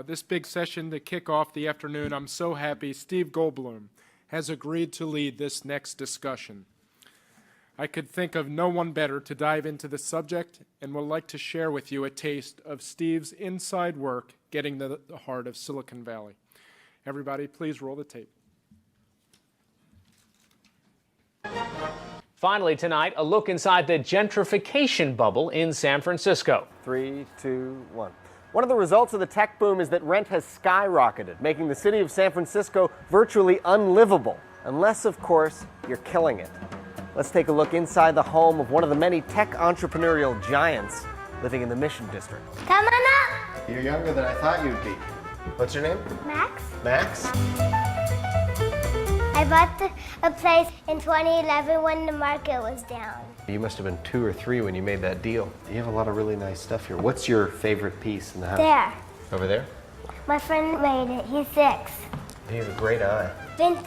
This big session to kick off the afternoon, I'm so happy Steve Goldbloom has agreed to lead this next discussion. I could think of no one better to dive into the subject and would like to share with you a taste of Steve's inside work getting to the heart of Silicon Valley. Everybody, please roll the tape. Finally tonight, a look inside the gentrification bubble in San Francisco. 3, 2, 1. One of the results of the tech boom is that rent has skyrocketed, making the city of San Francisco virtually unlivable, unless, of course, you're killing it. Let's take a look inside the home of one of the many tech entrepreneurial giants living in the Mission District. Come on up! You're younger than I thought you'd be. What's your name? Max? Max? I bought a place in 2011 when the market was down. You must have been 2 or 3 when you made that deal. You have a lot of really nice stuff here. What's your favorite piece in the house? There. Over there? My friend made it. He's 6. You have a great eye. Vintage.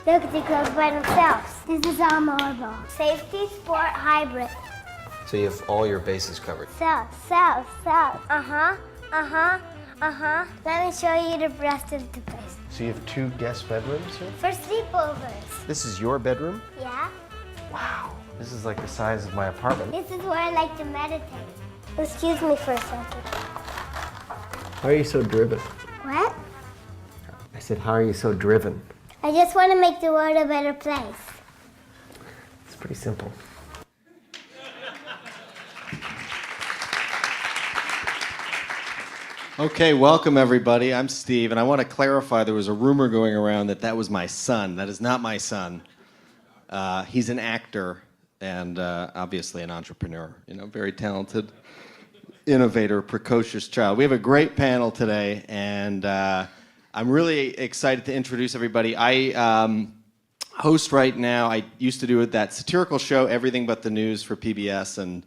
Look at the clothes by themselves. This is all mobile. Safety, sport, hybrid. So you have all your bases covered. South. Uh-huh. Let me show you the rest of the place. So you have 2 guest bedrooms here? For sleepovers. This is your bedroom? Yeah. Wow. This is like the size of my apartment. This is where I like to meditate. Excuse me for a second. How are you so driven? What? I said, how are you so driven? I just want to make the world a better place. It's pretty simple. Okay, welcome everybody. I'm Steve, and I want to clarify there was a rumor going around that that was my son. That is not my son. He's an actor and obviously an entrepreneur, very talented, innovator, precocious child. We have a great panel today, and I'm really excited to introduce everybody. I host right now. I used to do that satirical show, Everything But the News, for PBS, and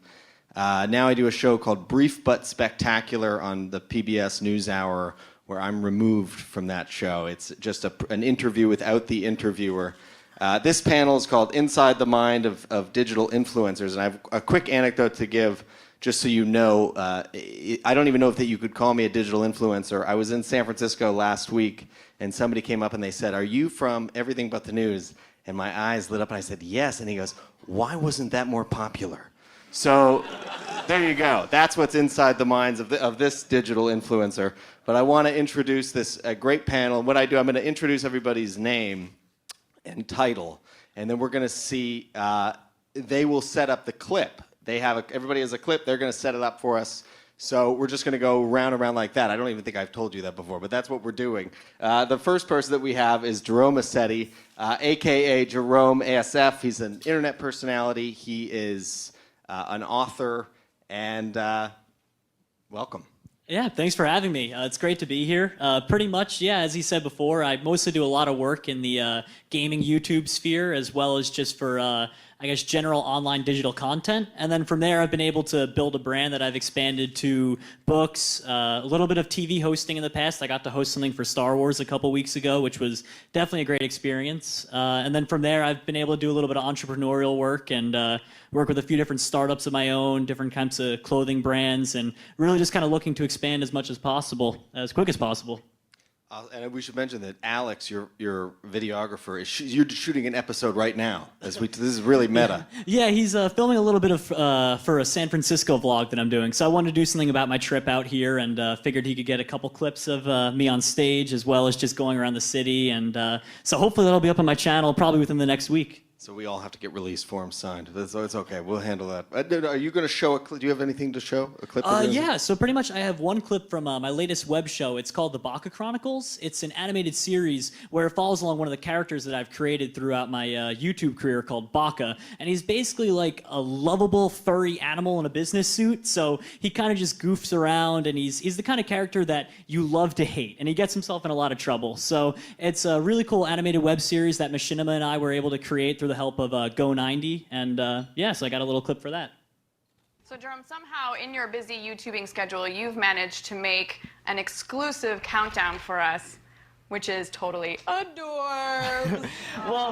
now I do a show called Brief But Spectacular on the PBS NewsHour, where I'm removed from that show. It's just an interview without the interviewer. This panel is called Inside the Mind of Digital Influencers, and I have a quick anecdote to give, just so you know. I don't even know if you could call me a digital influencer. I was in San Francisco last week, and somebody came up and they said, "Are you from Everything But the News?" And my eyes lit up, and I said, "Yes." And he goes, "Why wasn't that more popular?" So there you go. That's what's inside the minds of this digital influencer. But I want to introduce this great panel. What I do, I'm going to introduce everybody's name and title, and then we're going to see, they will set up the clip. Everybody has a clip. They're going to set it up for us. So we're just going to go round and round like that. I don't even think I've told you that before, but that's what we're doing. The first person that we have is Jerome Aceti, a.k.a. Jeromeasf. He's an internet personality. He is an author, and welcome. Yeah, thanks for having me. It's great to be here. Pretty much, yeah, as he said before, I mostly do a lot of work in the gaming YouTube sphere, as well as just for, I guess, general online digital content. And then from there, I've been able to build a brand that I've expanded to books, a little bit of TV hosting in the past. I got to host something for Star Wars a couple weeks ago, which was definitely a great experience. And then from there, I've been able to do a little bit of entrepreneurial work and work with a few different startups of my own, different kinds of clothing brands, and really just kind of looking to expand as much as possible, as quick as possible. And we should mention that Alex, your videographer, you're shooting an episode right now. This is really meta. Yeah, he's filming a little bit of for a San Francisco vlog that I'm doing. So I wanted to do something about my trip out here, and figured he could get a couple clips of me on stage, as well as just going around the city. And so hopefully that'll be up on my channel probably within the next week. So we all have to get release forms signed. So it's okay. We'll handle that. Are you going to show a clip? Do you have anything to show? A clip? Yeah. So pretty much, I have one clip from my latest web show. It's called The Baka Chronicles. It's an animated series where it follows along one of the characters that I've created throughout my YouTube career called Baka, and he's basically like a lovable furry animal in a business suit. So he kind of just goofs around, and he's the kind of character that you love to hate, and he gets himself in a lot of trouble. So it's a really cool animated web series that Machinima and I were able to create through the help of Go90, and yeah, so I got a little clip for that. So Jerome, somehow in your busy YouTubing schedule, you've managed to make an exclusive countdown for us which is totally adorbs. Well,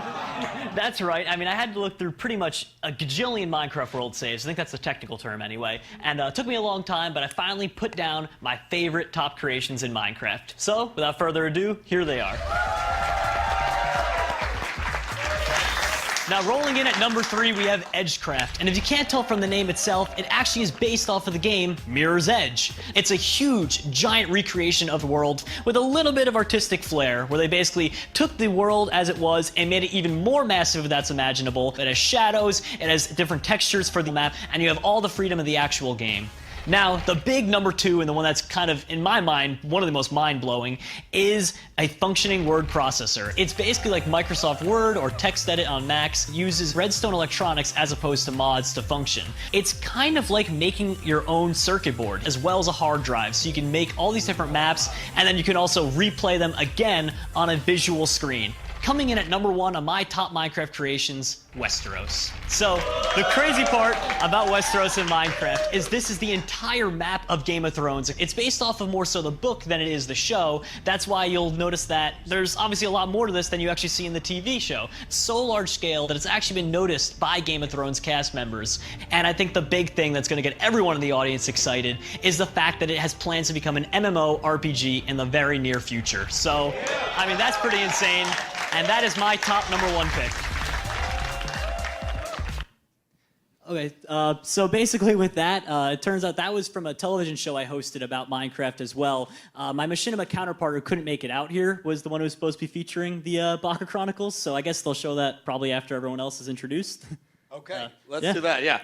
that's right. I mean, I had to look through pretty much a gajillion Minecraft world saves. I think that's the technical term anyway. And it took me a long time, but I finally put down my favorite top creations in Minecraft. So, without further ado, here they are. Now, rolling in at number 3, we have Edgecraft. And if you can't tell from the name itself, it actually is based off of the game Mirror's Edge. It's a huge, giant recreation of the world with a little bit of artistic flair, where they basically took the world as it was and made it even more massive if that's imaginable. It has shadows, it has different textures for the map, and you have all the freedom of the actual game. Now, the big number 2, and the one that's kind of, in my mind, one of the most mind-blowing, is a functioning word processor. It's basically like Microsoft Word or TextEdit on Macs. It uses Redstone electronics as opposed to mods to function. It's kind of like making your own circuit board, as well as a hard drive, so you can make all these different maps, and then you can also replay them again on a visual screen. Coming in at number 1 on my top Minecraft creations, Westeros. So, the crazy part about Westeros in Minecraft is this is the entire map of Game of Thrones. It's based off of more so the book than it is the show. That's why you'll notice that there's obviously a lot more to this than you actually see in the TV show. It's so large scale that it's actually been noticed by Game of Thrones cast members. And I think the big thing that's going to get everyone in the audience excited is the fact that it has plans to become an MMO RPG in the very near future. So, I mean, that's pretty insane. And that is my top number 1 pick. Okay, so basically with that, it turns out that was from a television show I hosted about Minecraft as well. My Machinima counterpart who couldn't make it out here was the one who was supposed to be featuring the Baka Chronicles, so I guess they'll show that probably after everyone else is introduced. Okay, let's do that, yeah.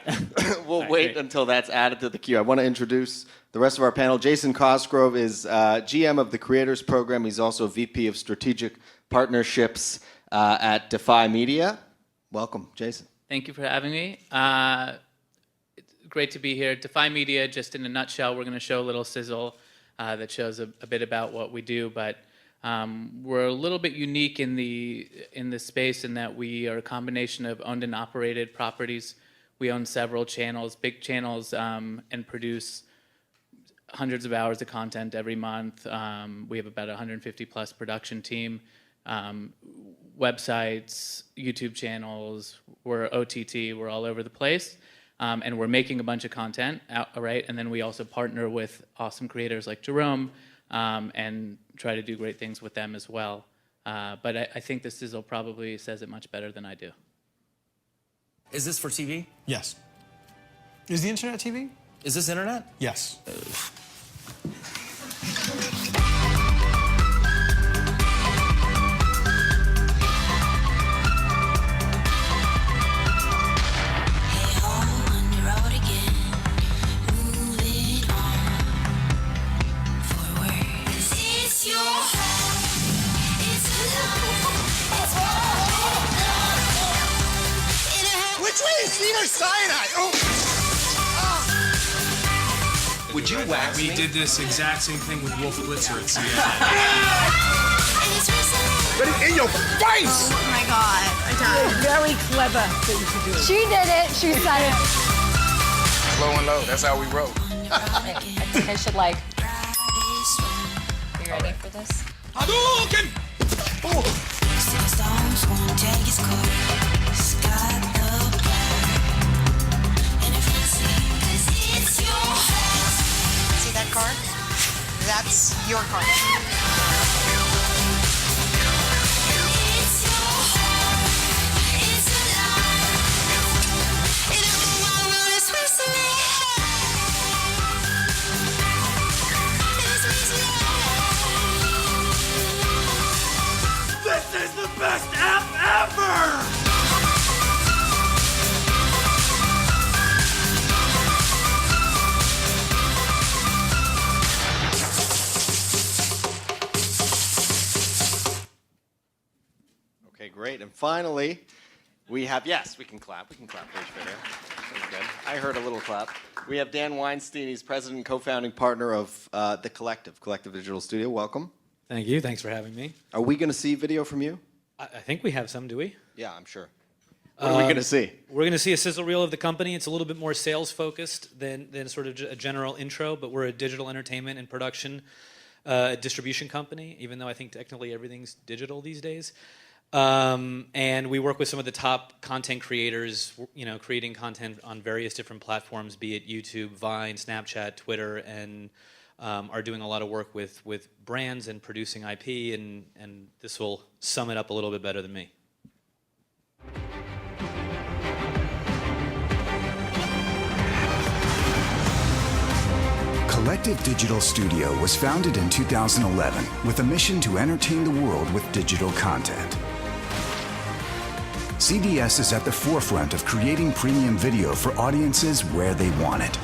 We'll wait until that's added to the queue. I want to introduce the rest of our panel. Jason Cosgrove is GM of the Creators Program. He's also VP of Strategic Partnerships at DEFY Media. Welcome, Jason. Thank you for having me. It's great to be here. DEFY Media, just in a nutshell, we're going to show a little sizzle that shows a bit about what we do, but we're a little bit unique in the space in that we are a combination of owned and operated properties. We own several channels, big channels, and produce hundreds of hours of content every month. We have about 150 plus production team, websites, YouTube channels. We're OTT, we're all over the place. And we're making a bunch of content, right? And then we also partner with awesome creators like Jerome and try to do great things with them as well. But I think this sizzle probably says it much better than I do. Is this for TV? Yes. Is the internet TV? Is this internet? Yes. Which way is Cedar Sinai? Oh. Would you wax me? We did this exact same thing with Wolf Blitzer at CNN. But it's in your face! Oh my God, I died. Very clever thing to do. She did it. She said it. Low and low, that's how we roll. I think I should like. Are you ready for this? Hadouken! Oh. See that card? That's your card. This is the best app ever! Okay, great. And finally, we have, yes, we can clap. We can clap for each video. That's good. I heard a little clap. We have Dan Weinstein. He's president and co-founding partner of The Collective Digital Studio. Welcome. Thank you. Thanks for having me. Are we going to see video from you? I think we have some, do we? Yeah, I'm sure. What are we going to see? We're going to see a sizzle reel of the company. It's a little bit more sales focused than sort of a general intro, but we're a digital entertainment and production a distribution company, even though I think technically everything's digital these days. And we work with some of the top content creators, creating content on various different platforms, be it YouTube, Vine, Snapchat, Twitter, and are doing a lot of work with brands and producing IP, and this will sum it up a little bit better than me. Collective Digital Studio was founded in 2011 with a mission to entertain the world with digital content. CDS is at the forefront of creating premium video for audiences where they want it.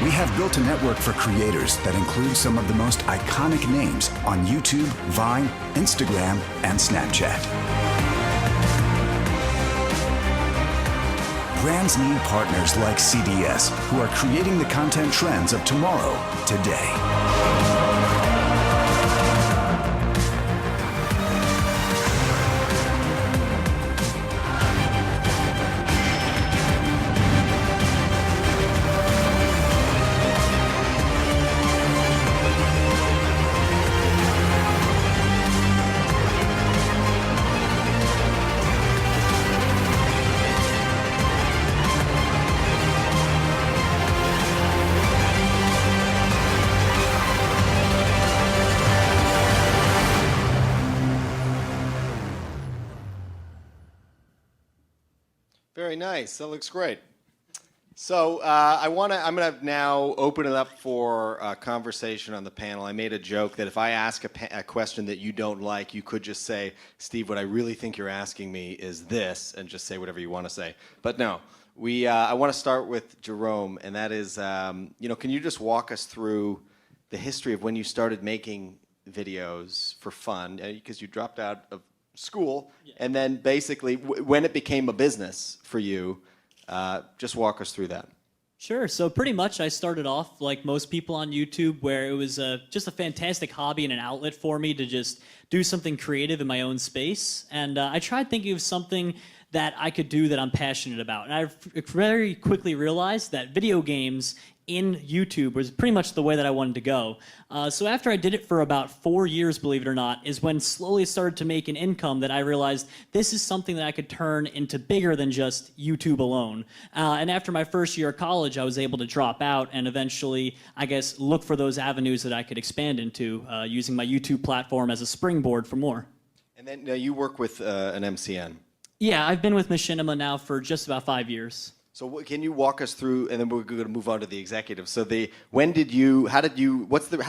We have built a network for creators that includes some of the most iconic names on YouTube, Vine, Instagram, and Snapchat. Brands need partners like CDS who are creating the content trends of tomorrow, today. Very nice. That looks great. So I'm going to now open it up for a conversation on the panel. I made a joke that if I ask a question that you don't like, you could just say, Steve, what I really think you're asking me is this, and just say whatever you want to say. But no, I want to start with Jerome, and that is, can you just walk us through the history of when you started making videos for fun, because you dropped out of school, and then basically when it became a business for you, just walk us through that. Sure. So pretty much I started off like most people on YouTube, where it was just a fantastic hobby and an outlet for me to just do something creative in my own space. And I tried thinking of something that I could do that I'm passionate about. And I very quickly realized that video games in YouTube was pretty much the way that I wanted to go. So after I did it for about 4 years, believe it or not, is when slowly started to make an income that I realized this is something that I could turn into bigger than just YouTube alone. And after my first year of college, I was able to drop out and eventually, I guess, look for those avenues that I could expand into, using my YouTube platform as a springboard for more. And then you work with an MCN. Yeah, I've been with Machinima now for just about 5 years. So can you walk us through, and then we're going to move on to the executive. So how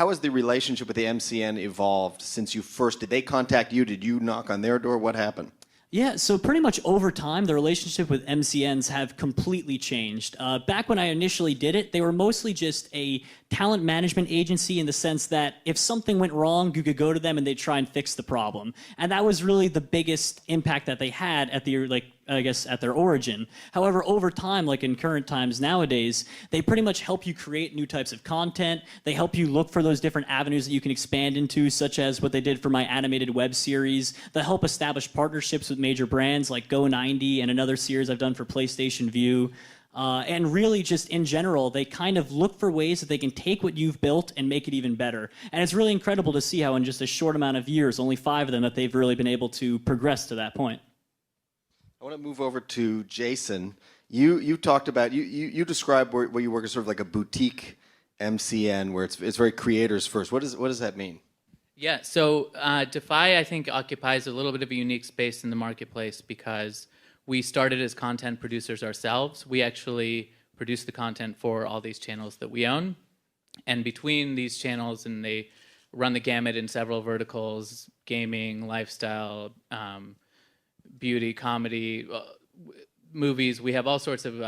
has the relationship with the MCN evolved since you first, did they contact you? Did you knock on their door? What happened? Yeah, so pretty much over time, the relationship with MCNs have completely changed. Back when I initially did it, they were mostly just a talent management agency in the sense that if something went wrong, you could go to them and they'd try and fix the problem. And that was really the biggest impact that they had at at their origin. However, over time, like in current times nowadays, they pretty much help you create new types of content. They help you look for those different avenues that you can expand into, such as what they did for my animated web series. They help establish partnerships with major brands like Go90 and another series I've done for PlayStation View. And really just in general, they kind of look for ways that they can take what you've built and make it even better. And it's really incredible to see how in just a short amount of years, only 5 of them, that they've really been able to progress to that point. I want to move over to Jason. You talked about, you described where you work as sort of like a boutique MCN, where it's very creators first. What does that mean? Yeah, so DEFY, I think, occupies a little bit of a unique space in the marketplace because we started as content producers ourselves. We actually produce the content for all these channels that we own. And between these channels, and they run the gamut in several verticals, gaming, lifestyle, beauty, comedy, movies. We have all sorts of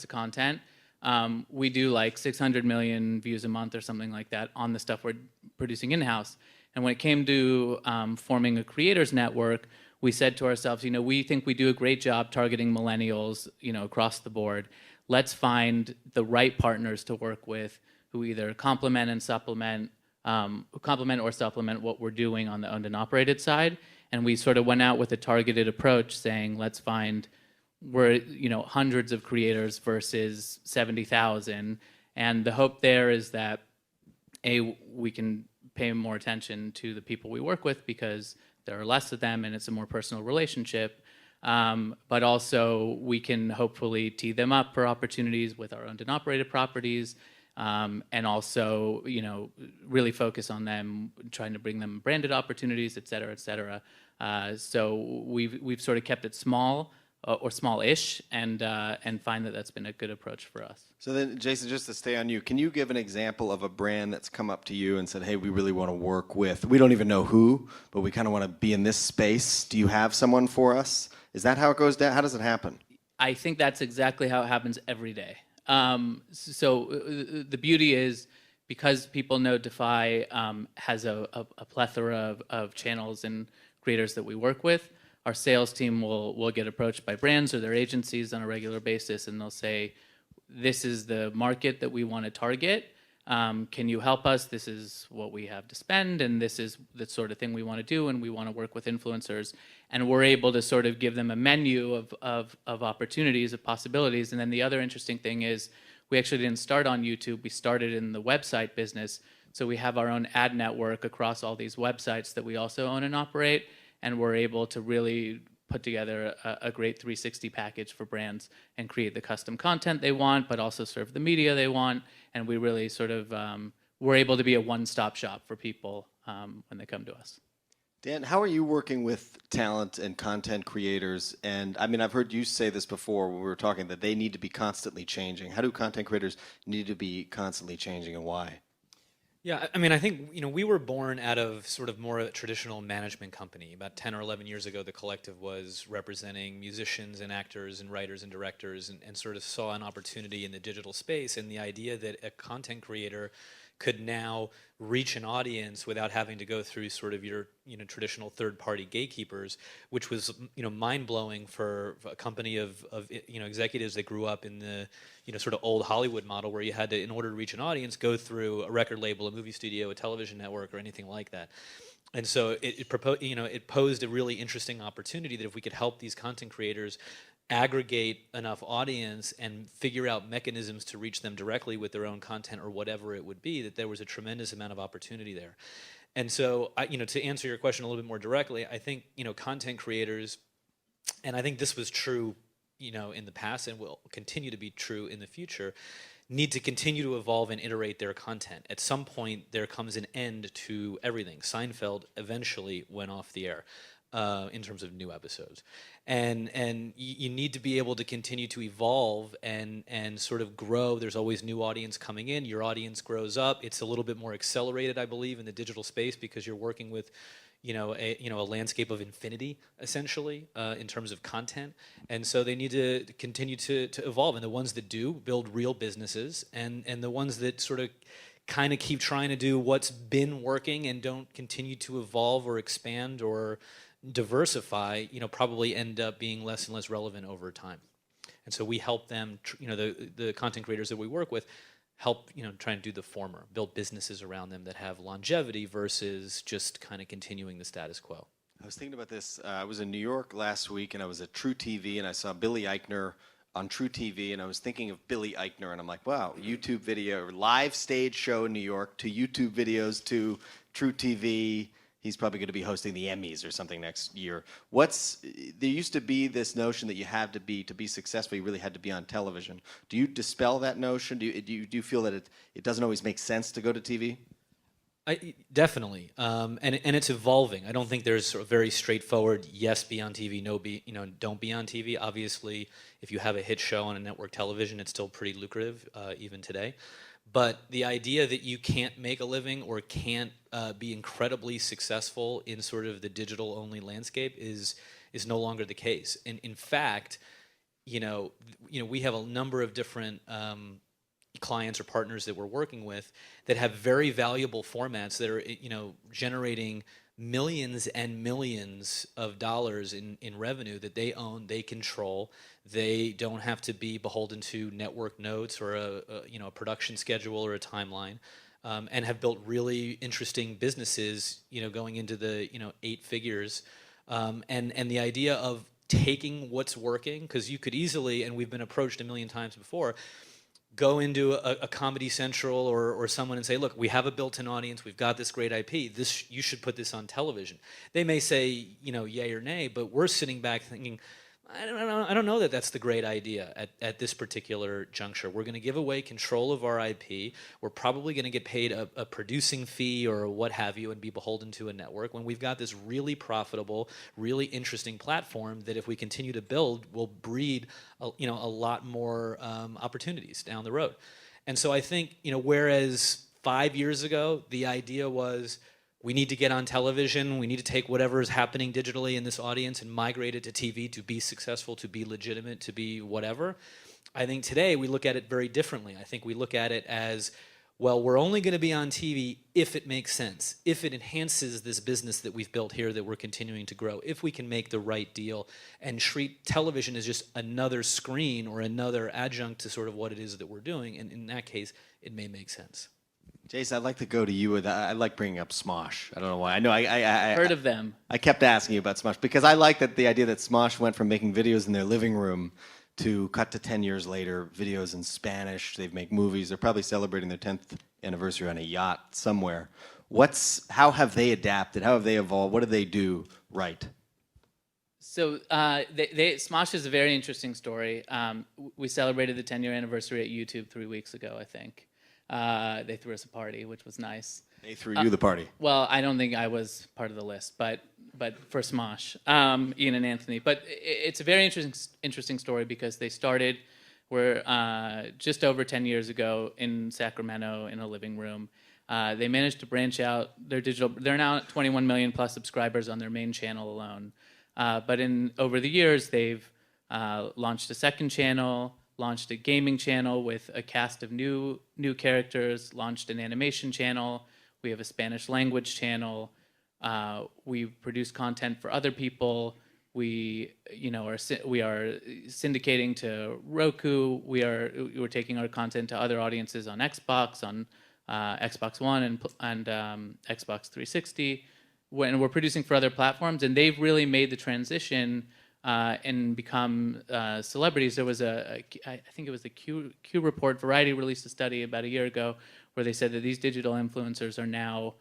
content. We do like 600 million views a month or something like that on the stuff we're producing in-house. And when it came to forming a creators network, we said to ourselves, we think we do a great job targeting millennials, across the board. Let's find the right partners to work with who either complement or supplement what we're doing on the owned and operated side. And we sort of went out with a targeted approach saying, let's find, we're hundreds of creators versus 70,000. And the hope there is that we can pay more attention to the people we work with because there are less of them and it's a more personal relationship. But also we can hopefully tee them up for opportunities with our owned and operated properties, and also, really focus on them, trying to bring them branded opportunities, et cetera, et cetera. So we've sort of kept it small or small-ish, and find that that's been a good approach for us. So then, Jason, just to stay on you, can you give an example of a brand that's come up to you and said, hey, we really want to work with, we don't even know who, but we kind of want to be in this space. Do you have someone for us? Is that how it goes down? How does it happen? I think that's exactly how it happens every day. So the beauty is, because people know DeFi has a plethora of channels and creators that we work with, our sales team will get approached by brands or their agencies on a regular basis, and they'll say, this is the market that we want to target. Can you help us? This is what we have to spend, and this is the sort of thing we want to do, and we want to work with influencers. And we're able to sort of give them a menu of opportunities, of possibilities. And then the other interesting thing is, we actually didn't start on YouTube. We started in the website business. So we have our own ad network across all these websites that we also own and operate. And we're able to really put together a great 360 package for brands and create the custom content they want, but also serve the media they want. And we really sort of, we're able to be a one-stop shop for people when they come to us. Dan, how are you working with talent and content creators? And I mean, I've heard you say this before when we were talking, that they need to be constantly changing. How do content creators need to be constantly changing, and why? Yeah, I mean, I think, we were born out of sort of more a traditional management company. About 10 or 11 years ago, the collective was representing musicians and actors and writers and directors, and sort of saw an opportunity in the digital space, and the idea that a content creator could now reach an audience without having to go through sort of your traditional third-party gatekeepers, which was mind-blowing for a company of executives that grew up in the sort of old Hollywood model, where you had to, in order to reach an audience, go through a record label, a movie studio, a television network, or anything like that. And so it posed a really interesting opportunity that if we could help these content creators aggregate enough audience and figure out mechanisms to reach them directly with their own content or whatever it would be, that there was a tremendous amount of opportunity there. And so, to answer your question a little bit more directly, I think, content creators, and I think this was true, in the past and will continue to be true in the future, need to continue to evolve and iterate their content. At some point, there comes an end to everything. Seinfeld eventually went off the air. In terms of new episodes, and you need to be able to continue to evolve and sort of grow. There's always new audience coming in. Your audience grows up. It's a little bit more accelerated, I believe, in the digital space, because you're working with a landscape of infinity, essentially, in terms of content. And so they need to continue to evolve. And the ones that do build real businesses, and the ones that sort of kind of keep trying to do what's been working and don't continue to evolve or expand or diversify, probably end up being less and less relevant over time. And so we help them, the content creators that we work with, help, try and do the former, build businesses around them that have longevity versus just kind of continuing the status quo. I was thinking about this. I was in New York last week, and I was at True TV, and I saw Billy Eichner on True TV, and I was thinking of Billy Eichner, and I'm like, wow, YouTube video, live stage show in New York, to YouTube videos, to True TV. He's probably going to be hosting the Emmys or something next year. There used to be this notion that you had to be successful, you really had to be on television. Do you dispel that notion? Do you feel that it doesn't always make sense to go to TV? Definitely, and it's evolving. I don't think there's a very straightforward yes, be on TV, no, don't be on TV. Obviously, if you have a hit show on a network television, it's still pretty lucrative even today. But the idea that you can't make a living or can't be incredibly successful in sort of the digital-only landscape is no longer the case. And in fact, we have a number of different clients or partners that we're working with that have very valuable formats that are, generating millions and millions of dollars in revenue that they own, they control. They don't have to be beholden to network notes or a production schedule or a timeline, and have built really interesting businesses, going into the 8 figures, and the idea of taking what's working, because you could easily, and we've been approached a million times before, go into a Comedy Central or someone and say, look, we have a built-in audience, we've got this great IP, you should put this on television. They may say, yay or nay, but we're sitting back thinking, I don't know that that's the great idea at this particular juncture. We're going to give away control of our IP. We're probably going to get paid a producing fee or what have you and be beholden to a network when we've got this really profitable, really interesting platform that if we continue to build will breed a lot more opportunities down the road. And so I think, whereas 5 years ago the idea was we need to get on television, we need to take whatever is happening digitally in this audience and migrate it to TV to be successful, to be legitimate, to be whatever. I think today we look at it very differently. I think we look at it as, well, we're only going to be on TV if it makes sense, if it enhances this business that we've built here that we're continuing to grow, if we can make the right deal and treat television as just another screen or another adjunct to sort of what it is that we're doing. And in that case, it may make sense. Jason, I'd like to go to you. I like bringing up Smosh. I don't know why. I know I Heard of them. I kept asking you about Smosh because I like the idea that Smosh went from making videos in their living room to cut to 10 years later, videos in Spanish. They make movies. They're probably celebrating their 10th anniversary on a yacht somewhere. How have they adapted? How have they evolved? What do they do right? So Smosh is a very interesting story. We celebrated the 10-year anniversary at YouTube 3 weeks ago, I think. They threw us a party, which was nice. They threw you the party. Well, I don't think I was part of the list, but for Smosh, Ian and Anthony. But it's a very interesting story because they started just over 10 years ago in Sacramento in a living room. They managed to branch out their digital. They're now at 21 million plus subscribers on their main channel alone. But over the years, they've launched a second channel, launched a gaming channel with a cast of new characters, launched an animation channel. We have a Spanish language channel. We produce content for other people. We are syndicating to Roku. We're taking our content to other audiences on Xbox, on Xbox One and Xbox 360. And we're producing for other platforms, and they've really made the transition and become celebrities. There was I think it was the Q Report. Variety released a study about a year ago where they said that these digital influencers are now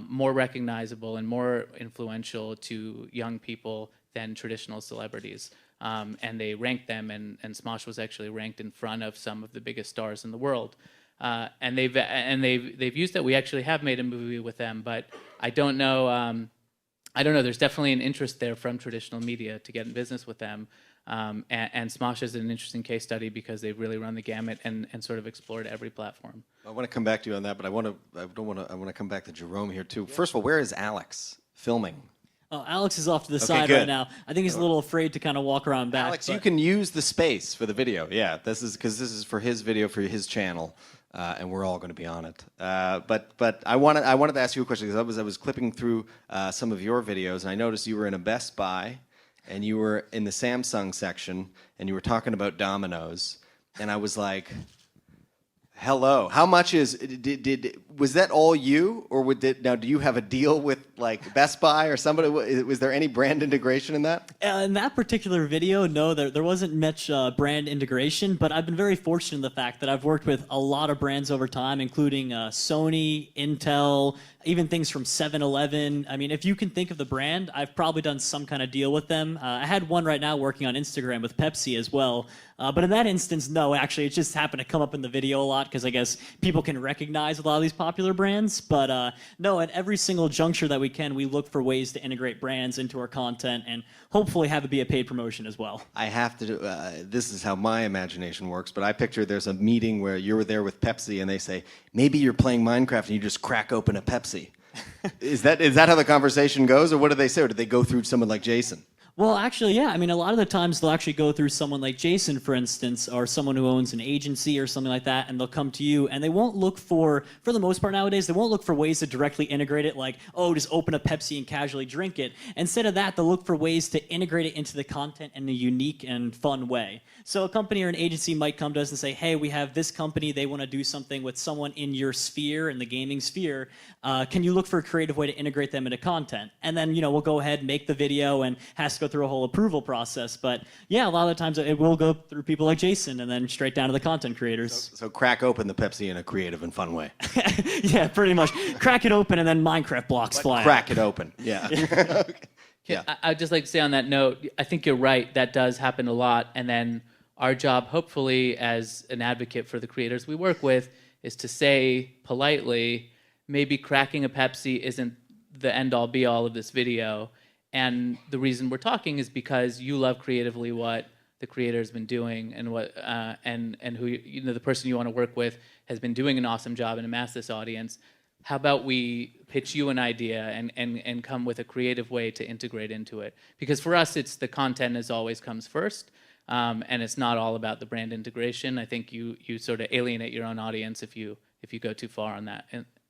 more recognizable and more influential to young people than traditional celebrities. And they ranked them, and Smosh was actually ranked in front of some of the biggest stars in the world. And they've used that. We actually have made a movie with them, but I don't know. There's definitely an interest there from traditional media to get in business with them. And Smosh is an interesting case study because they've really run the gamut and sort of explored every platform. I want to come back to you on that, but I want to come back to Jerome here too. First of all, where is Alex filming? Oh, Alex is off to the side good. right now. I think he's a little afraid to kind of walk around back. Alex, you can use the space for the video. Yeah, this is for his video for his channel. And we're all going to be on it. But I wanted to ask you a question because I was clipping through some of your videos, and I noticed you were in a Best Buy, and you were in the Samsung section, and you were talking about Domino's, and I was like, hello. How much was that all you, or now do you have a deal with like Best Buy or somebody? Was there any brand integration in that? In that particular video, no, there wasn't much brand integration, but I've been very fortunate in the fact that I've worked with a lot of brands over time, including Sony, Intel, even things from 7-Eleven. I mean, if you can think of the brand, I've probably done some kind of deal with them. I had one right now working on Instagram with Pepsi as well. But in that instance, no, actually, it just happened to come up in the video a lot because I guess people can recognize a lot of these popular brands. But no, at every single juncture that we can, we look for ways to integrate brands into our content and hopefully have it be a paid promotion as well. I have to do, this is how my imagination works, but I picture there's a meeting where you're there with Pepsi and they say, maybe you're playing Minecraft and you just crack open a Pepsi. Is that how the conversation goes, or what do they say, or do they go through someone like Jason? Well, actually, yeah. I mean, a lot of the times they'll actually go through someone like Jason, for instance, or someone who owns an agency or something like that, and they'll come to you, and they won't look for the most part nowadays, they won't look for ways to directly integrate it, like, oh, just open a Pepsi and casually drink it. Instead of that, they'll look for ways to integrate it into the content in a unique and fun way. So a company or an agency might come to us and say, hey, we have this company, they want to do something with someone in your sphere, in the gaming sphere. Can you look for a creative way to integrate them into content? And then, we'll go ahead, make the video, and has to go through a whole approval process. But yeah, a lot of the times it will go through people like Jason and then straight down to the content creators. So crack open the Pepsi in a creative and fun way. Yeah, pretty much. Crack it open and then Minecraft blocks fly out. Crack it open. Yeah. Yeah. I'd just like to say on that note, I think you're right. That does happen a lot. And then our job, hopefully, as an advocate for the creators we work with, is to say politely, maybe cracking a Pepsi isn't the end-all, be-all of this video. And the reason we're talking is because you love creatively what the creator's been doing, and what and who the person you want to work with has been doing an awesome job and amass this audience. How about we pitch you an idea and come with a creative way to integrate into it? Because for us, it's the content as always comes first, and it's not all about the brand integration. I think you sort of alienate your own audience if you go too far on that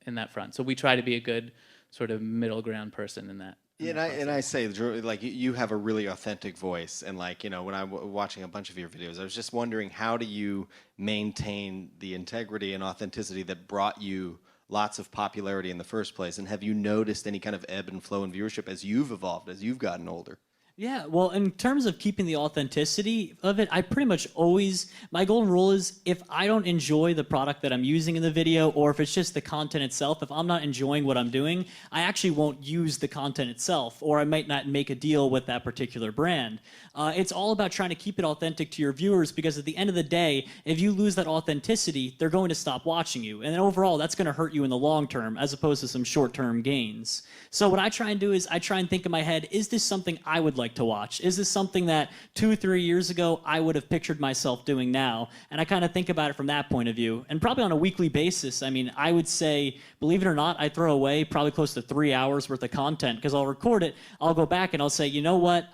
in that front. So we try to be a good sort of middle ground person in that. Yeah, and I say, like, you have a really authentic voice, and like, when I'm watching a bunch of your videos, I was just wondering, how do you maintain the integrity and authenticity that brought you lots of popularity in the first place? And have you noticed any kind of ebb and flow in viewership as you've evolved, as you've gotten older? Yeah, well, in terms of keeping the authenticity of it, I pretty much always, my golden rule is if I don't enjoy the product that I'm using in the video, or if it's just the content itself, if I'm not enjoying what I'm doing, I actually won't use the content itself, or I might not make a deal with that particular brand. It's all about trying to keep it authentic to your viewers, because at the end of the day, if you lose that authenticity, they're going to stop watching you. And then overall, that's going to hurt you in the long term, as opposed to some short-term gains. So what I try and do is I try and think in my head, is this something I would like to watch? Is this something that 2-3 years ago I would have pictured myself doing now? And I kind of think about it from that point of view. And probably on a weekly basis, I mean, I would say, believe it or not, I throw away probably close to 3 hours worth of content, because I'll record it, I'll go back and I'll say, you know what,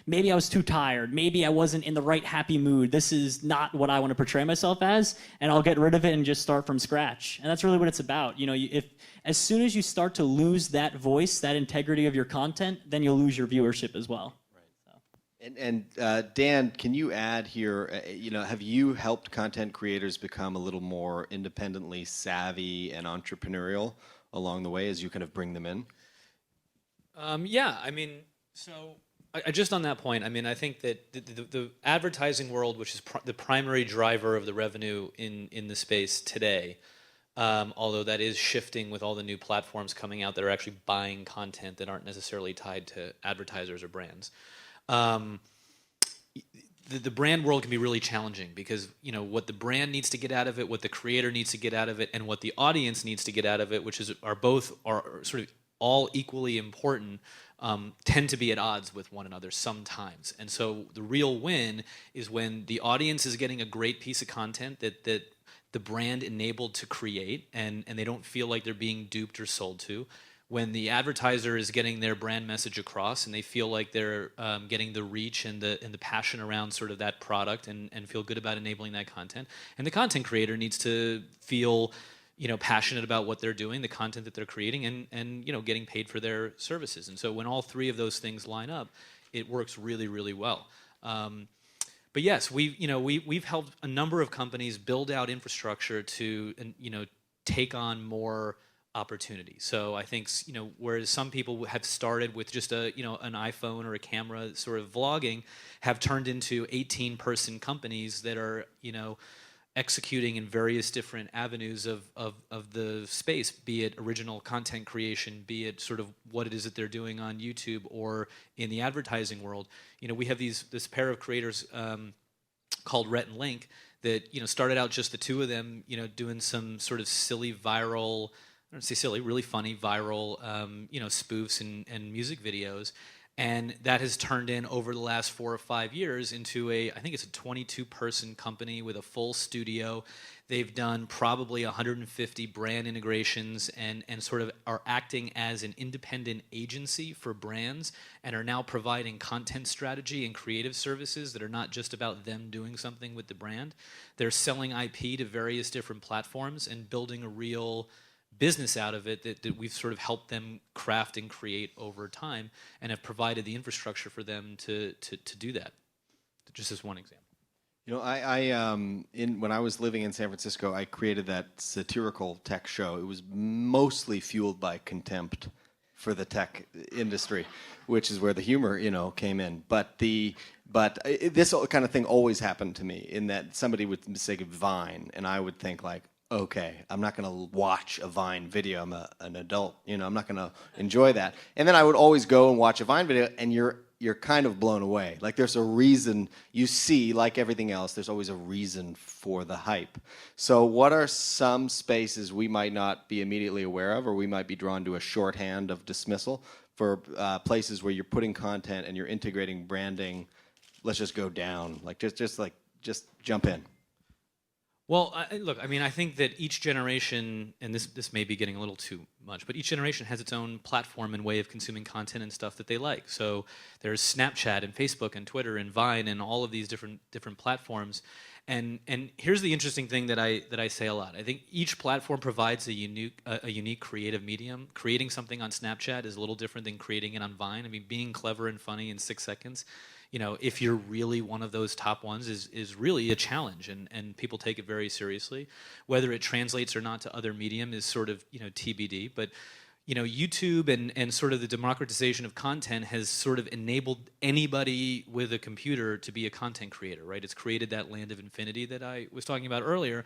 maybe I was too tired, maybe I wasn't in the right happy mood, this is not what I want to portray myself as, and I'll get rid of it and just start from scratch. And that's really what it's about. If as soon as you start to lose that voice, that integrity of your content, then you'll lose your viewership as well. And Dan, can you add here, have you helped content creators become a little more independently savvy and entrepreneurial along the way as you kind of bring them in? Yeah, I mean, so I just on that point, I mean, I think that the advertising world, which is the primary driver of the revenue in the space today, although that is shifting with all the new platforms coming out that are actually buying content that aren't necessarily tied to advertisers or brands. The brand world can be really challenging, because what the brand needs to get out of it, what the creator needs to get out of it, and what the audience needs to get out of it, which are sort of all equally important, tend to be at odds with one another sometimes. And so the real win is when the audience is getting a great piece of content that the brand enabled to create, and they don't feel like they're being duped or sold to. When the advertiser is getting their brand message across, and they feel like they're getting the reach and the passion around sort of that product, and feel good about enabling that content. And the content creator needs to feel passionate about what they're doing, the content that they're creating, and getting paid for their services. And so when all three of those things line up, it works really, really well. But yes, we've helped a number of companies build out infrastructure to take on more opportunity. So I think whereas some people have started with just an iPhone or a camera sort of vlogging, have turned into 18-person companies that are executing in various different avenues of the space, be it original content creation, be it sort of what it is that they're doing on YouTube or in the advertising world. We have this pair of creators called Rhett and Link that started out just the two of them, doing some sort of silly viral, I don't say silly, really funny viral, spoofs and music videos. And that has turned in over the last 4 or 5 years into I think it's a 22-person company with a full studio. They've done probably 150 brand integrations and sort of are acting as an independent agency for brands, and are now providing content strategy and creative services that are not just about them doing something with the brand. They're selling IP to various different platforms and building a real business out of it that we've sort of helped them craft and create over time, and have provided the infrastructure for them to do that. Just as one example. When I was living in San Francisco, I created that satirical tech show. It was mostly fueled by contempt for the tech industry, which is where the humor, came in. But this kind of thing always happened to me, in that somebody would say Vine, and I would think like, okay, I'm not going to watch a Vine video. I'm an adult, I'm not going to enjoy that. And then I would always go and watch a Vine video, and you're kind of blown away. Like, there's a reason. You see, like everything else, there's always a reason for the hype. So what are some spaces we might not be immediately aware of, or we might be drawn to a shorthand of dismissal for places where you're putting content and you're integrating branding? Let's just go down. Like, just jump in. Well, look, I mean, I think that each generation, and this may be getting a little too much, but each generation has its own platform and way of consuming content and stuff that they like. So there's Snapchat and Facebook and Twitter and Vine and all of these different platforms. And here's the interesting thing that I say a lot. I think each platform provides a unique creative medium. Creating something on Snapchat is a little different than creating it on Vine. I mean, being clever and funny in 6 seconds, if you're really one of those top ones, is really a challenge, and people take it very seriously. Whether it translates or not to other medium is sort of TBD. But YouTube and sort of the democratization of content has sort of enabled anybody with a computer to be a content creator, right? It's created that land of infinity that I was talking about earlier.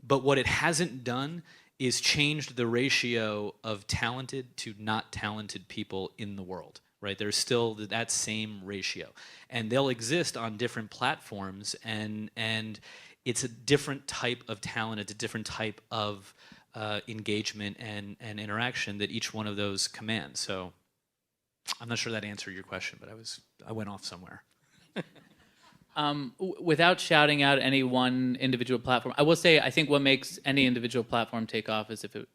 But what it hasn't done is changed the ratio of talented to not talented people in the world. Right, there's still that same ratio, and they'll exist on different platforms, and it's a different type of talent, it's a different type of engagement and interaction that each one of those commands. So I'm not sure that answered your question, but I went off somewhere. Without shouting out any one individual platform, I will say I think what makes any individual platform take off is if it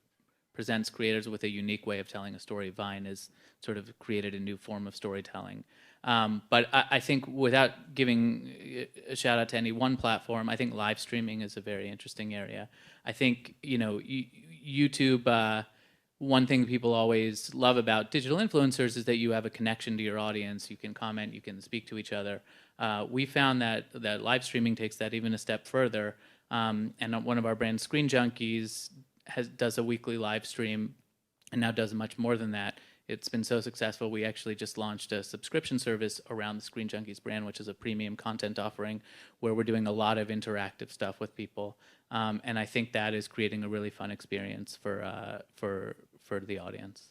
presents creators with a unique way of telling a story. Vine has sort of created a new form of storytelling. But I think, without giving a shout out to any one platform, I think live streaming is a very interesting area. I think, YouTube, one thing people always love about digital influencers is that you have a connection to your audience. You can comment, you can speak to each other. We found that live streaming takes that even a step further. And one of our brands, Screen Junkies, does a weekly live stream, and now does much more than that. It's been so successful, we actually just launched a subscription service around the Screen Junkies brand, which is a premium content offering where we're doing a lot of interactive stuff with people. And I think that is creating a really fun experience for the audience.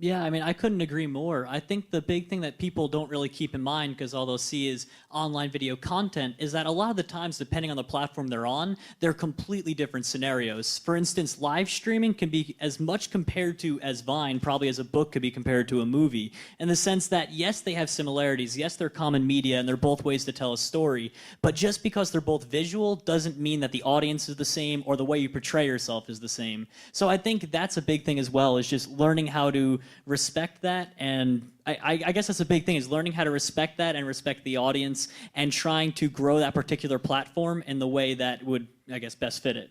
Yeah, I mean, I couldn't agree more. I think the big thing that people don't really keep in mind, because all they'll see is online video content, is that a lot of the times, depending on the platform they're on, they're completely different scenarios. For instance, live streaming can be as much compared to as Vine, probably as a book could be compared to a movie, in the sense that, yes, they have similarities, yes, they're common media, and they're both ways to tell a story, but just because they're both visual doesn't mean that the audience is the same or the way you portray yourself is the same. So I think that's a big thing as well, is just learning how to respect that, and I guess that's a big thing, is learning how to respect that and respect the audience, and trying to grow that particular platform in the way that would, I guess, best fit it.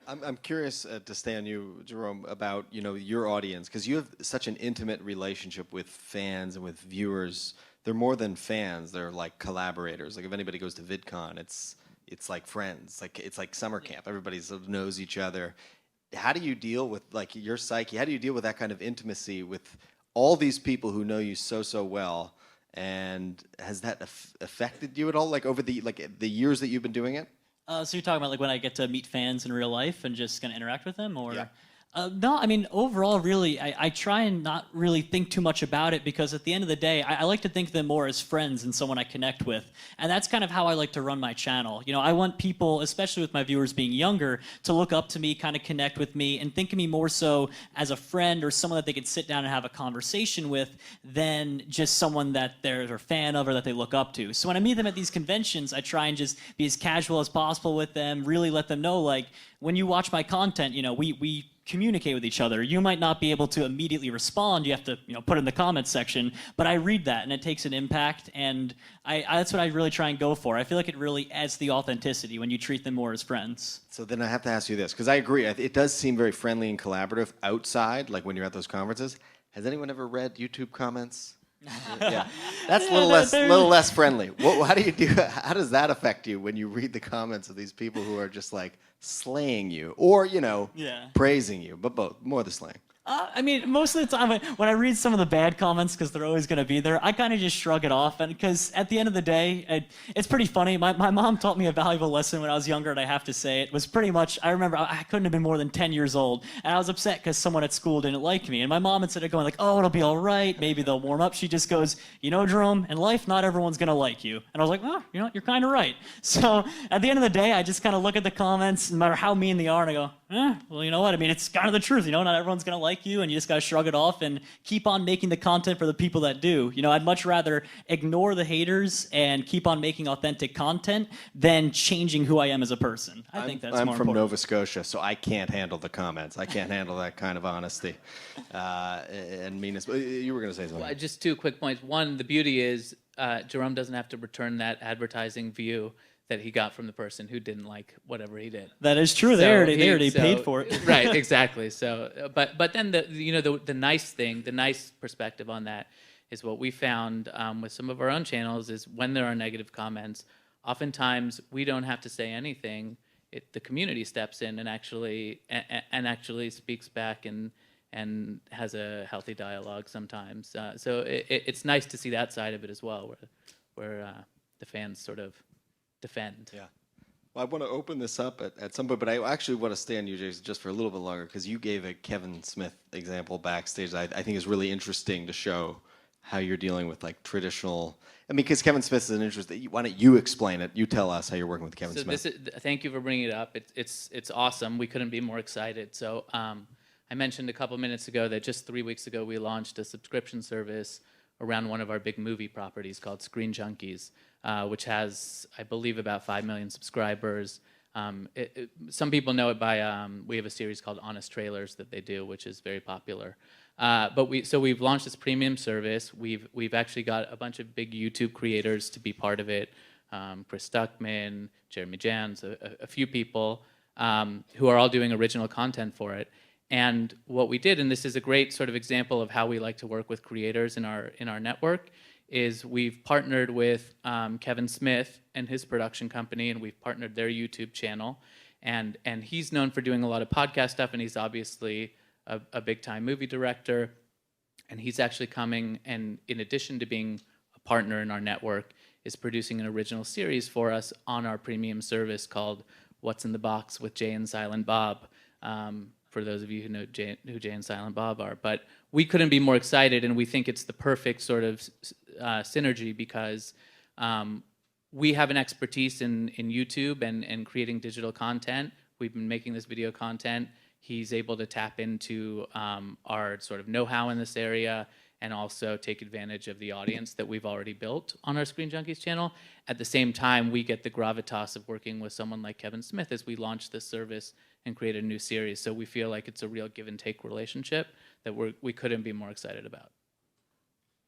I'm curious to stay on you, Jerome, about your audience, because you have such an intimate relationship with fans and with viewers. They're more than fans; they're like collaborators. Like, if anybody goes to VidCon, it's like friends. It's like summer camp. Everybody sort of knows each other. How do you deal with, like, your psyche? How do you deal with that kind of intimacy with all these people who know you so well? And has that affected you at all, like, over the years that you've been doing it? So you're talking about like when I get to meet fans in real life and just kind of interact with them, or? Yeah. No, I mean, overall, really, I try and not really think too much about it, because at the end of the day, I like to think of them more as friends and someone I connect with. And that's kind of how I like to run my channel. I want people, especially with my viewers being younger, to look up to me, kind of connect with me, and think of me more so as a friend or someone that they could sit down and have a conversation with than just someone that they're a fan of or that they look up to. So when I meet them at these conventions, I try and just be as casual as possible with them, really let them know, like, when you watch my content, we communicate with each other. You might not be able to immediately respond. You have to, put it in the comments section. But I read that, and it takes an impact. And that's what I really try and go for. I feel like it really adds the authenticity when you treat them more as friends. So then I have to ask you this, because I agree. It does seem very friendly and collaborative outside, like when you're at those conferences. Has anyone ever read YouTube comments? Yeah, that's a little less friendly. How do you do? How does that affect you when you read the comments of these people who are just like slaying you, or praising you, but both, more the slaying? I mean, most of the time when I read some of the bad comments, because they're always going to be there, I kind of just shrug it off. And because at the end of the day, it's pretty funny. My mom taught me a valuable lesson when I was younger, and I have to say it was pretty much, I remember I couldn't have been more than 10 years old, and I was upset because someone at school didn't like me. And my mom, instead of going like, oh, it'll be all right, maybe they'll warm up, she just goes, you know, Jerome, in life, not everyone's going to like you. And I was like, oh, you know, you're kind of right. So at the end of the day, I just kind of look at the comments, no matter how mean they are, and I go, well, you know what? I mean, it's kind of the truth. You know, not everyone's going to like you, and you just got to shrug it off and keep on making the content for the people that do. You know, I'd much rather ignore the haters and keep on making authentic content than changing who I am as a person. I think that's more I'm from important. Nova Scotia, so I can't handle the comments. I can't handle that kind of honesty and meanness. You were going to say something. Well, just 2 quick points. One, the beauty is Jerome doesn't have to return that advertising view that he got from the person who didn't like whatever he did. That is true. They already paid for it. Right, exactly. So, but then the nice thing, the nice perspective on that is what we found with some of our own channels is when there are negative comments, oftentimes we don't have to say anything. The community steps in and actually speaks back and has a healthy dialogue sometimes. So it's nice to see that side of it as well, where the fans sort of defend. Yeah. Well, I want to open this up at some point, but I actually want to stay on you, Jason, just for a little bit longer, because you gave a Kevin Smith example backstage that I think is really interesting to show how you're dealing with like traditional. I mean, because Kevin Smith is an interesting. Why don't you explain it? You tell us how you're working with Kevin Smith. Thank you for bringing it up. It's awesome. We couldn't be more excited. So I mentioned a couple minutes ago that just 3 weeks ago we launched a subscription service around one of our big movie properties called Screen Junkies, which has, I believe, about 5 million subscribers. Some people know it by, we have a series called Honest Trailers that they do, which is very popular. So we've launched this premium service. We've actually got a bunch of big YouTube creators to be part of it. Chris Stuckman, Jeromeasf, a few people who are all doing original content for it. And what we did, and this is a great sort of example of how we like to work with creators in our network, is we've partnered with Kevin Smith and his production company, and we've partnered their YouTube channel. And he's known for doing a lot of podcast stuff, and he's obviously a big-time movie director. And he's actually coming, and in addition to being a partner in our network, is producing an original series for us on our premium service called What's in the Box with Jay and Silent Bob. For those of you who know who Jay and Silent Bob are. But we couldn't be more excited, and we think it's the perfect sort of synergy because we have an expertise in YouTube and creating digital content. We've been making this video content. He's able to tap into our sort of know-how in this area and also take advantage of the audience that we've already built on our Screen Junkies channel. At the same time, we get the gravitas of working with someone like Kevin Smith as we launch this service and create a new series. So we feel like it's a real give and take relationship that we couldn't be more excited about.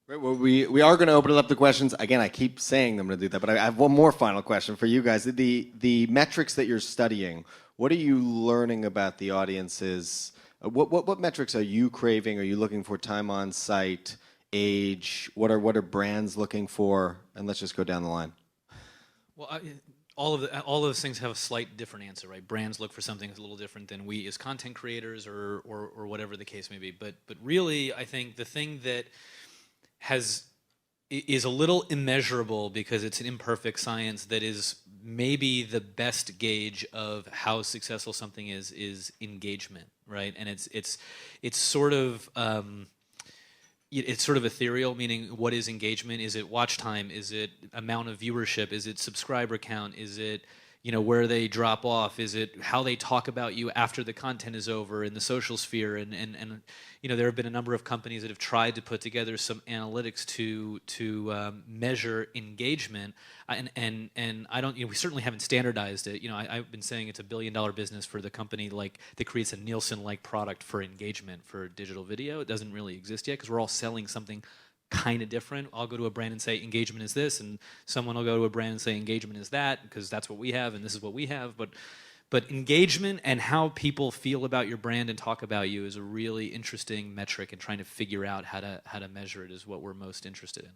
Right, well, we are going to open it up to questions. Again, I keep saying I'm going to do that, but I have one more final question for you guys. The metrics that you're studying, what are you learning about the audiences? What metrics are you craving? Are you looking for time on site, age? What are brands looking for? And let's just go down the line. Well, all of those things have a slight different answer, right? Brands look for something that's a little different than we as content creators or whatever the case may be. But really, I think the thing that is a little immeasurable because it's an imperfect science that is maybe the best gauge of how successful something is engagement, right? And it's sort of ethereal, meaning what is engagement? Is it watch time? Is it amount of viewership? Is it subscriber count? Is it where they drop off? Is it how they talk about you after the content is over in the social sphere? And there have been a number of companies that have tried to put together some analytics to measure engagement. And I don't. We certainly haven't standardized it. I've been saying it's $1 billion business for the company that creates a Nielsen-like product for engagement for digital video. It doesn't really exist yet because we're all selling something kind of different. I'll go to a brand and say engagement is this, and someone will go to a brand and say engagement is that, because that's what we have and this is what we have. But engagement and how people feel about your brand and talk about you is a really interesting metric, and trying to figure out how to measure it is what we're most interested in.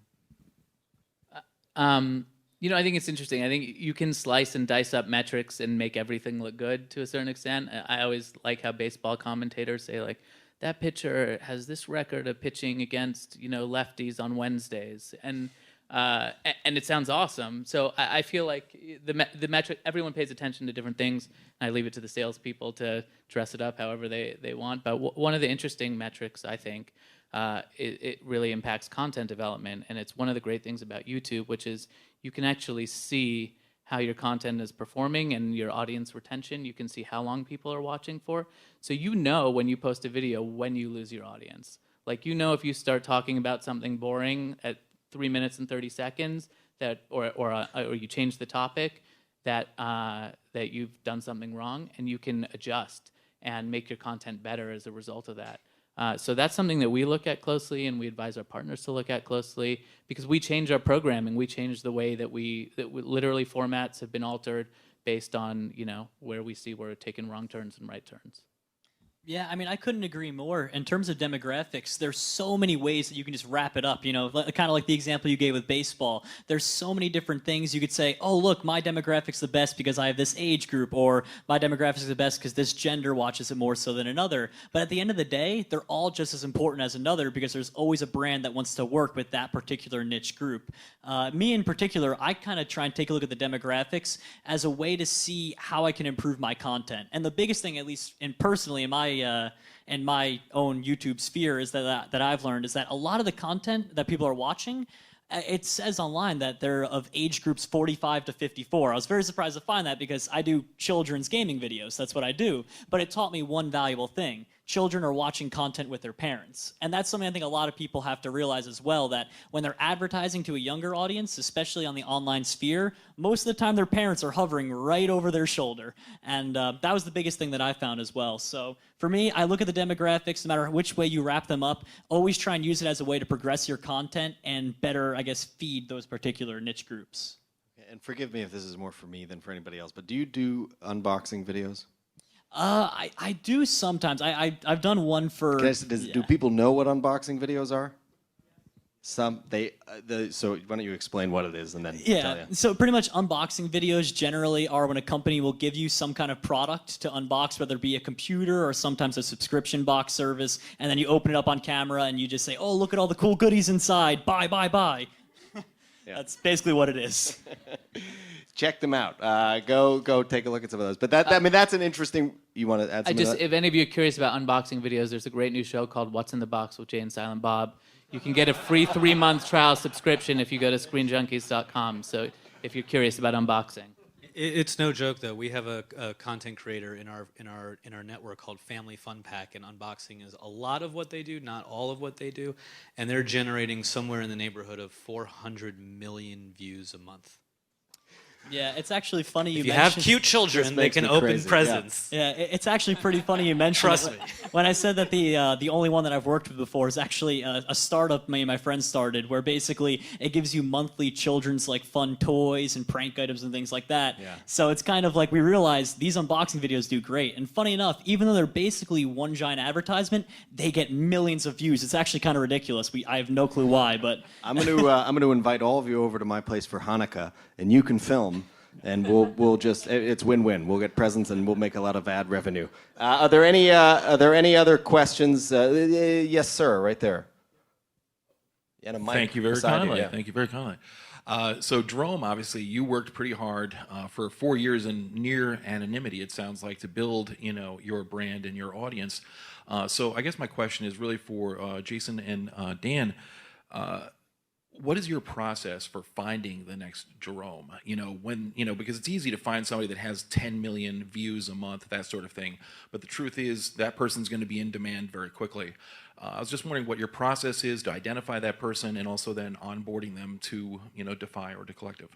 I think it's interesting. I think you can slice and dice up metrics and make everything look good to a certain extent. I always like how baseball commentators say, like, that pitcher has this record of pitching against, lefties on Wednesdays. And it sounds awesome. So I feel like the metric, everyone pays attention to different things. And I leave it to the salespeople to dress it up however they want. But one of the interesting metrics, I think, it really impacts content development. And it's one of the great things about YouTube, which is you can actually see how your content is performing and your audience retention. You can see how long people are watching for. So when you post a video when you lose your audience. Like if you start talking about something boring at 3 minutes and 30 seconds, or you change the topic, that you've done something wrong, and you can adjust and make your content better as a result of that. So that's something that we look at closely, and we advise our partners to look at closely, because we change our programming. We change the way that literally formats have been altered based on where we see we're taking wrong turns and right turns. Yeah, I mean, I couldn't agree more. In terms of demographics, there's so many ways that you can just wrap it up, kind of like the example you gave with baseball. There's so many different things you could say, oh, look, my demographic's the best because I have this age group, or my demographic's the best because this gender watches it more so than another. But at the end of the day, they're all just as important as another, because there's always a brand that wants to work with that particular niche group. Me in particular, I kind of try and take a look at the demographics as a way to see how I can improve my content. And the biggest thing, at least personally in my own YouTube sphere, is that I've learned is that a lot of the content that people are watching, it says online that they're of age groups 45 to 54. I was very surprised to find that, because I do children's gaming videos. That's what I do. But it taught me one valuable thing. Children are watching content with their parents. And that's something I think a lot of people have to realize as well, that when they're advertising to a younger audience, especially on the online sphere, most of the time their parents are hovering right over their shoulder. And that was the biggest thing that I found as well. So for me, I look at the demographics, no matter which way you wrap them up, always try and use it as a way to progress your content and better, I guess, feed those particular niche groups. And forgive me if this is more for me than for anybody else, but do you do unboxing videos? I do sometimes. I've done one for. Do people know what unboxing videos are? So why don't you explain what it is and then tell you. So pretty much unboxing videos generally are when a company will give you some kind of product to unbox, whether it be a computer or sometimes a subscription box service, and then you open it up on camera and you just say, oh, look at all the cool goodies inside. Buy, buy, buy. Yeah. That's basically what it is. Check them out. Go take a look at some of those. But that's an interesting. You want to add something? If any of you are curious about unboxing videos, there's a great new show called What's in the Box with Jay and Silent Bob. You can get a free 3-month trial subscription if you go to ScreenJunkies.com. So if you're curious about unboxing. It's no joke though. We have a content creator in our network called Family Fun Pack, and unboxing is a lot of what they do, not all of what they do, and they're generating somewhere in the neighborhood of 400 million views a month. Yeah, it's actually funny if you have cute children, they can open presents. Yeah, it's actually pretty funny you mentioned Trust me. When I said that the only one that I've worked with before is actually a startup me and my friend started, where basically it gives you monthly children's fun toys and prank items and things like that. Yeah. So it's kind of like we realized these unboxing videos do great. And funny enough, even though they're basically one giant advertisement, they get millions of views. It's actually kind of ridiculous. I have no clue why, but I'm going to invite all of you over to my place for Hanukkah, and you can film. And we'll just, it's win-win. We'll get presents and we'll make a lot of ad revenue. Are there any other questions? Yes, sir, right there. And a mic. Thank you very kindly. Yeah. Thank you very kindly. So Jerome, obviously, you worked pretty hard for 4 years in near anonymity, it sounds like, to build your brand and your audience. So I guess my question is really for Jason and Dan. What is your process for finding the next Jerome? Because it's easy to find somebody that has 10 million views a month, that sort of thing. But the truth is that person's going to be in demand very quickly. I was just wondering what your process is to identify that person and also then onboarding them to, DeFi or to Collective.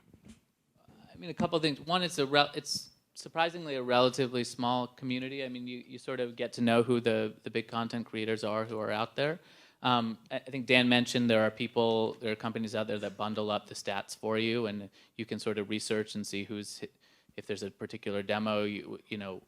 I mean, a couple of things. One, it's surprisingly a relatively small community. I mean, you sort of get to know who the big content creators are who are out there. I think Dan mentioned there are companies out there that bundle up the stats for you, and you can sort of research and see if there's a particular demo,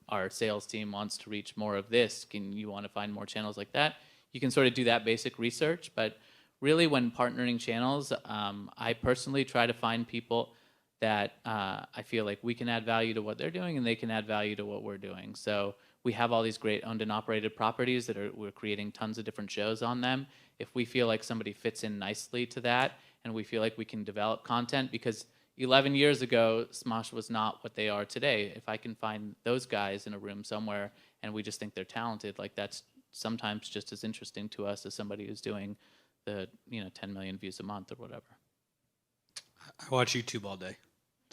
our sales team wants to reach more of this. You want to find more channels like that? You can sort of do that basic research, but really when partnering channels, I personally try to find people that I feel like we can add value to what they're doing and they can add value to what we're doing. So we have all these great owned and operated properties that we're creating tons of different shows on them. If we feel like somebody fits in nicely to that, and we feel like we can develop content, because 11 years ago, Smosh was not what they are today. If I can find those guys in a room somewhere and we just think they're talented, like that's sometimes just as interesting to us as somebody who's doing the 10 million views a month or whatever. I watch YouTube all day.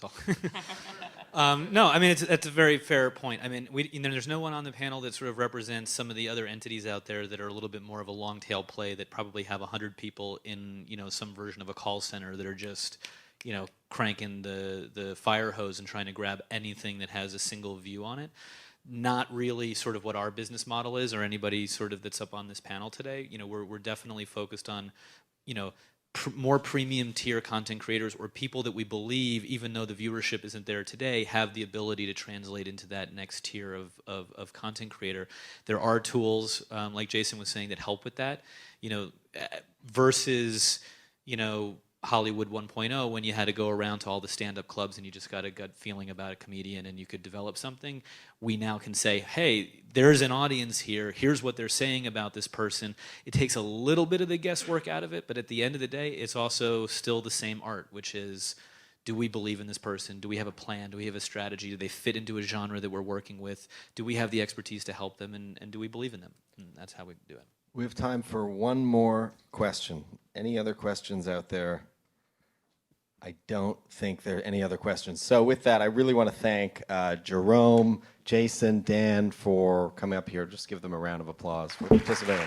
No, I mean that's a very fair point. I mean, there's no one on the panel that sort of represents some of the other entities out there that are a little bit more of a long tail play that probably have 100 people in some version of a call center that are just cranking the fire hose and trying to grab anything that has a single view on it. Not really sort of what our business model is, or anybody sort of that's up on this panel today. We're definitely focused on more premium tier content creators, or people that we believe, even though the viewership isn't there today, have the ability to translate into that next tier of content creator. There are tools, like Jason was saying, that help with that, versus, Hollywood 1.0, when you had to go around to all the stand-up clubs and you just got a gut feeling about a comedian and you could develop something. We now can say, hey, there's an audience here. Here's what they're saying about this person. It takes a little bit of the guesswork out of it, but at the end of the day, it's also still the same art, which is, do we believe in this person? Do we have a plan? Do we have a strategy? Do they fit into a genre that we're working with? Do we have the expertise to help them? And do we believe in them? And that's how we do it. We have time for one more question. Any other questions out there? I don't think there are any other questions. So with that, I really want to thank Jerome, Jason, Dan for coming up here. Just give them a round of applause for participating.